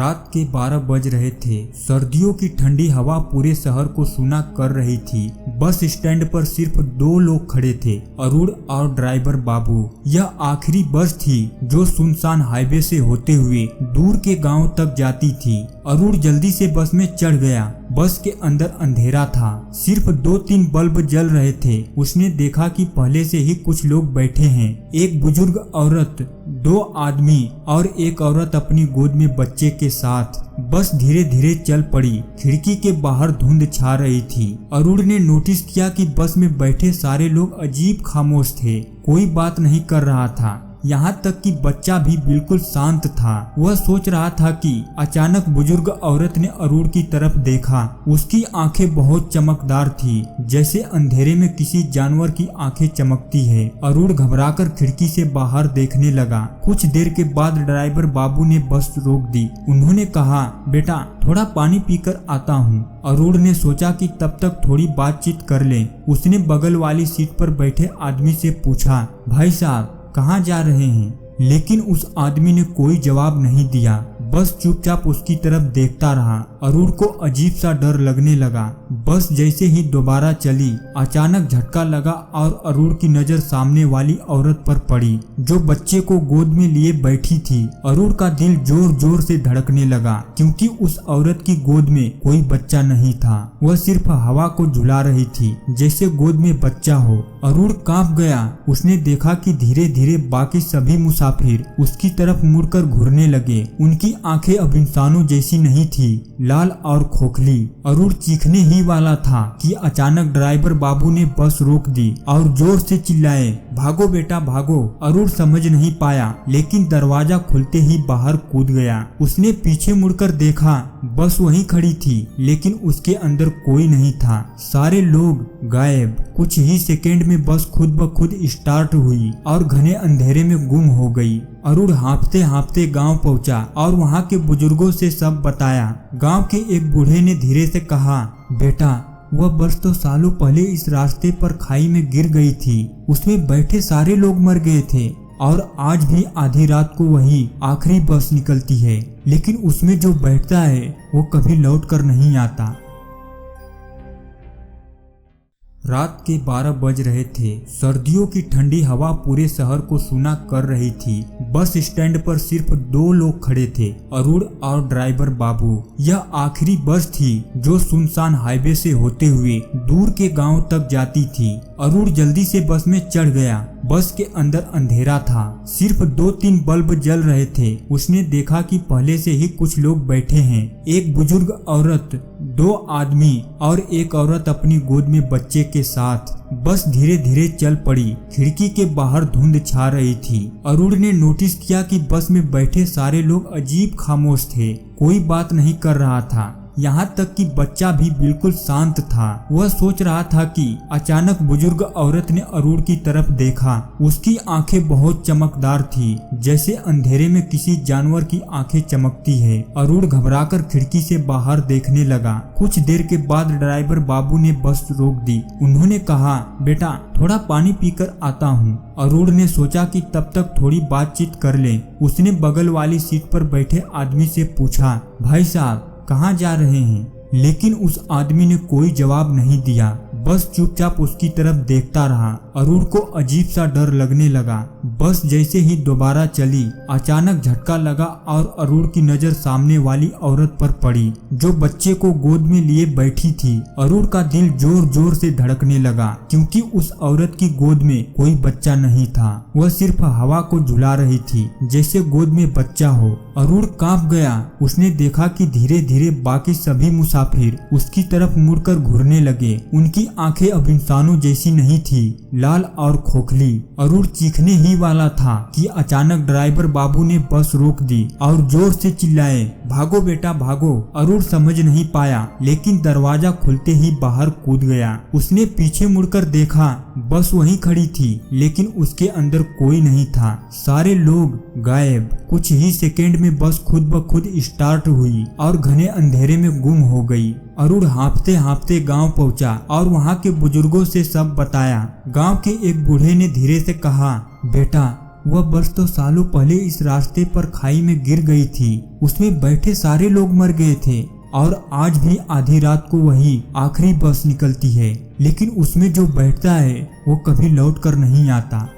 रात के 12 बज रहे थे। सर्दियों की ठंडी हवा पूरे शहर को सूना कर रही थी। बस स्टैंड पर सिर्फ 2 लोग खड़े थे, अरुण और ड्राइवर बाबू। यह आखिरी बस थी जो सुनसान हाईवे से होते हुए दूर के गांव तक जाती थी। अरुण जल्दी से बस में चढ़ गया। बस के अंदर अंधेरा था, सिर्फ 2-3 बल्ब जल रहे थे। उसने देखा कि पहले से ही कुछ लोग बैठे हैं। एक बुजुर्ग औरत, 2 आदमी और एक औरत अपनी गोद में बच्चे के साथ। बस धीरे धीरे चल पड़ी। खिड़की के बाहर धुंध छा रही थी। अरुण ने नोटिस किया कि बस में बैठे सारे लोग अजीब खामोश थे, कोई बात नहीं कर रहा था। यहाँ तक कि बच्चा भी बिल्कुल शांत था। वह सोच रहा था कि अचानक बुजुर्ग औरत ने अरुण की तरफ देखा। उसकी आंखें बहुत चमकदार थी, जैसे अंधेरे में किसी जानवर की आंखें चमकती है। अरुण घबराकर खिड़की से बाहर देखने लगा। कुछ देर के बाद ड्राइवर बाबू ने बस रोक दी। उन्होंने कहा, बेटा थोड़ा पानी पीकर आता हूँ। अरुण ने सोचा कि तब तक थोड़ी बातचीत कर लें। उसने बगल वाली सीट पर बैठे आदमी से पूछा, भाई साहब कहाँ जा रहे हैं? लेकिन उस आदमी ने कोई जवाब नहीं दिया, बस चुपचाप उसकी तरफ देखता रहा। अरुण को अजीब सा डर लगने लगा। बस जैसे ही दोबारा चली, अचानक झटका लगा और अरुण की नजर सामने वाली औरत पर पड़ी, जो बच्चे को गोद में लिए बैठी थी। अरुण का दिल जोर जोर से धड़कने लगा, क्योंकि उस औरत की गोद में कोई बच्चा नहीं था। वह सिर्फ हवा को झुला रही थी, जैसे गोद में बच्चा हो। अरुण कांप गया। उसने देखा कि धीरे धीरे बाकी सभी मुसाफिर उसकी तरफ मुड़कर घूरने लगे। उनकी आंखें अब इंसानों जैसी नहीं थी, लाल और खोखली। अरुण चीखने ही वाला था कि अचानक ड्राइवर बाबू ने बस रोक दी और जोर से चिल्लाए, भागो बेटा भागो। अरुण समझ नहीं पाया, लेकिन दरवाजा खुलते ही बाहर कूद गया। उसने पीछे मुड़कर देखा, बस वहीं खड़ी थी, लेकिन उसके अंदर कोई नहीं था। सारे लोग गायब। कुछ ही सेकेंड में बस खुद ब खुद स्टार्ट हुई और घने अंधेरे में गुम हो गई। अरुण हाँफते हाँफते गांव पहुंचा और वहां के बुजुर्गों से सब बताया। गांव के एक बूढ़े ने धीरे से कहा, बेटा वह बस तो सालों पहले इस रास्ते पर खाई में गिर गई थी। उसमें बैठे सारे लोग मर गए थे और आज भी आधी रात को वही आखिरी बस निकलती है, लेकिन उसमें जो बैठता है वो कभी लौट कर नहीं आता। रात के 12 बज रहे थे। सर्दियों की ठंडी हवा पूरे शहर को सूना कर रही थी। बस स्टैंड पर सिर्फ 2 लोग खड़े थे, अरुण और ड्राइवर बाबू। यह आखिरी बस थी जो सुनसान हाईवे से होते हुए दूर के गांव तक जाती थी। अरुण जल्दी से बस में चढ़ गया। बस के अंदर अंधेरा था, सिर्फ 2-3 बल्ब जल रहे थे। उसने देखा कि पहले से ही कुछ लोग बैठे हैं। एक बुजुर्ग औरत, 2 आदमी और एक औरत अपनी गोद में बच्चे के साथ। बस धीरे धीरे चल पड़ी। खिड़की के बाहर धुंध छा रही थी। अरुण ने नोटिस किया कि बस में बैठे सारे लोग अजीब खामोश थे, कोई बात नहीं कर रहा था। यहाँ तक कि बच्चा भी बिल्कुल शांत था। वह सोच रहा था कि अचानक बुजुर्ग औरत ने अरुण की तरफ देखा। उसकी आंखें बहुत चमकदार थी, जैसे अंधेरे में किसी जानवर की आंखें चमकती है। अरुण घबराकर खिड़की से बाहर देखने लगा। कुछ देर के बाद ड्राइवर बाबू ने बस रोक दी। उन्होंने कहा, बेटा थोड़ा पानी पीकर आता हूँ। अरुण ने सोचा कि तब तक थोड़ी बातचीत कर लें। उसने बगल वाली सीट पर बैठे आदमी से पूछा, भाई साहब कहाँ जा रहे हैं? लेकिन उस आदमी ने कोई जवाब नहीं दिया, बस चुपचाप उसकी तरफ देखता रहा। अरुण को अजीब सा डर लगने लगा। बस जैसे ही दोबारा चली, अचानक झटका लगा और अरुण की नजर सामने वाली औरत पर पड़ी, जो बच्चे को गोद में लिए बैठी थी। अरुण का दिल जोर जोर से धड़कने लगा, क्योंकि उस औरत की गोद में कोई बच्चा नहीं था। वह सिर्फ हवा को झुला रही थी, जैसे गोद में बच्चा हो। अरुण कांप गया। उसने देखा कि धीरे धीरे बाकी सभी मुसाफिर उसकी तरफ मुड़कर घूरने लगे। उनकी आंखें अब इंसानों जैसी नहीं थी, लाल और खोखली। अरुण चीखने ही वाला था कि अचानक ड्राइवर बाबू ने बस रोक दी और जोर से चिल्लाए, भागो बेटा भागो। अरुण समझ नहीं पाया, लेकिन दरवाजा खुलते ही बाहर कूद गया। उसने पीछे मुड़कर देखा, बस वहीं खड़ी थी, लेकिन उसके अंदर कोई नहीं था। सारे लोग गायब। कुछ ही सेकेंड में बस खुद ब खुद स्टार्ट हुई और घने अंधेरे में गुम हो गई। अरुण हाँफते हाँफते गांव पहुंचा और वहां के बुजुर्गों से सब बताया। गांव के एक बूढ़े ने धीरे से कहा, बेटा वह बस तो सालों पहले इस रास्ते पर खाई में गिर गई थी। उसमें बैठे सारे लोग मर गए थे और आज भी आधी रात को वही आखिरी बस निकलती है, लेकिन उसमें जो बैठता है वो कभी लौट कर नहीं आता।